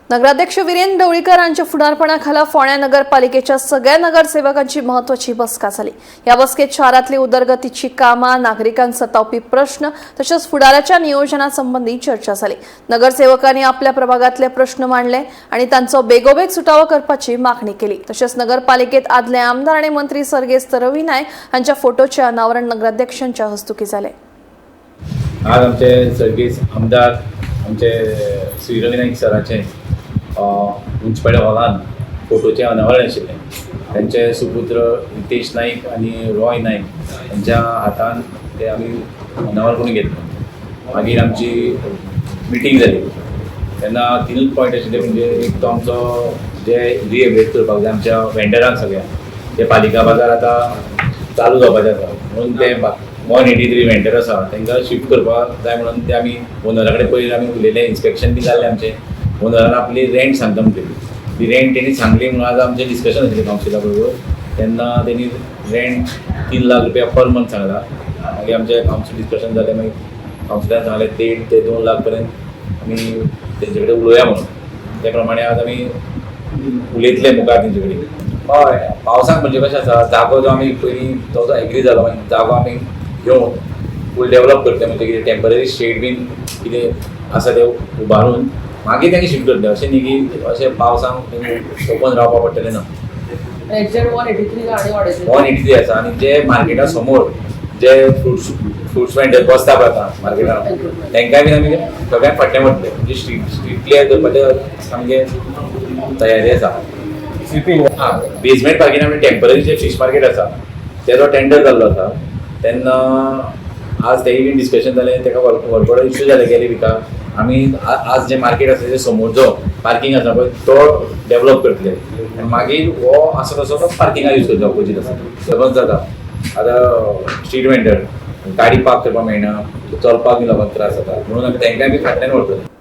नगराध्यक्ष वीरेंद्र ढवळीकर यांच्या फुडारपणाखाली फोंड्या नगरपालिकेच्या सगळ्या नगरसेवकांची महत्त्वाची बसका झाली। या बसकेत शारातली उदरगतीची कामां, नागरिकांक सतावपी प्रश्न तसेच फुडाराच्या नियोजनासंबंधी चर्चा झाली। नगरसेवकांनी आपल्या प्रभागातले प्रश्न मांडले आणि त्यांचो बेगोबेग सुटावो करपाची मागणी केली। तसेच नगरपालिकेत आदले आमदार आणि मंत्री सर्गेस्त रवी नायक यांच्या फोटोचे अनावरण नगराध्यक्षांच्या हस्तुकी झाले। आज आमचे सर्गेस्त आमदार आमचे श्री रवी नायक सराचे मुन्सिपालिटी हॉलान फोटोचे अनावरण आशिल्ले। त्यांचे सुपुत्र नितेश नाईक आणि रॉय नाईक यांच्या हातान ते आमी अनावरण करून घेतले। मागीर आमची मिटींग जाली तेन्ना तीनच पॉयंट आशिल्ले, म्हणजे एक तो आमचो जे रिएवलेट करपाक जाय आमच्या वेंडरांक सगळ्या ते पालिका बाजार आतां चालू जावपाचें आसा, म्हणून ते 183 वेंडर आसा तांकां शिफ्ट करपाक जाय म्हणून ते आमी ओनरा कडेन पयलीं आमी उलयले, इन्स्पेक्शन बी जाल्लें आमचें। ओनरान आपली रेंट सांगता म्हणटली, ती रेंट तेणी सांगली म्हणून आज आमचें डिस्कशन आशिल्लें कावन्सिला बरोबर। तेन्ना तेणी रेंट 3 लाख रुपया पर मंथ सांगला। मागीर आमचें कावन्सिल डिस्कशन जालें, मागीर कावन्सिलान सांगलें 1.5 ते 2 लाख पर्यंत आमी तेंचे कडेन उलोवया म्हणून। त्या प्रमाणे आज आमी उलयतले मुखार तेंचे कडेन। हय, पावसाक म्हणजे कशें आसा, जागो जो आमी पयलीं तो एग्री जालो, मागीर जागो आमी घेवन फूल डेवलप करतले, म्हणजे कितें टेम्पररी शेड बीन कितें आसा ते उबारून मागीर तांकां शिफ्ट करतले। अशें न्ही की अशें पावसांक ओपन रावपा पडटलें ना। 183 आसा आनी जे मार्केटा समोर जे फ्रुट्स वेंडर बसता पळय मार्केटान तांकांय बीन आमी सगळ्यांक फाटलें व्हरतले, म्हणजे स्ट्रीट क्लियर करपाचें आमगे तयारी आसा। बेजमेंट पार्किंग आमी टेम्पररी जे फिश मार्केट आसा तेजो टेंडर जाल्लो आसा, तेन्ना आज तेय बीन डिस्कशन जालें, ताका व्हरपडो इश्यू जाले गेले विकाक। आमी आज जे मार्केट आसा तेजे समोरचो पार्किंग आसा पळय तो डेवलप करतले आनी मागीर हो आसा तसो तो पार्किंगाक यूज करता, ऑपोजीट आसा सबंद जाता। आतां स्ट्रीट वेंडर गाडी पार्क करपाक मेळना, चलपाक बी लोकांक त्रास जाता, म्हणून आमी तांकांय बी फाटल्यान व्हरतले।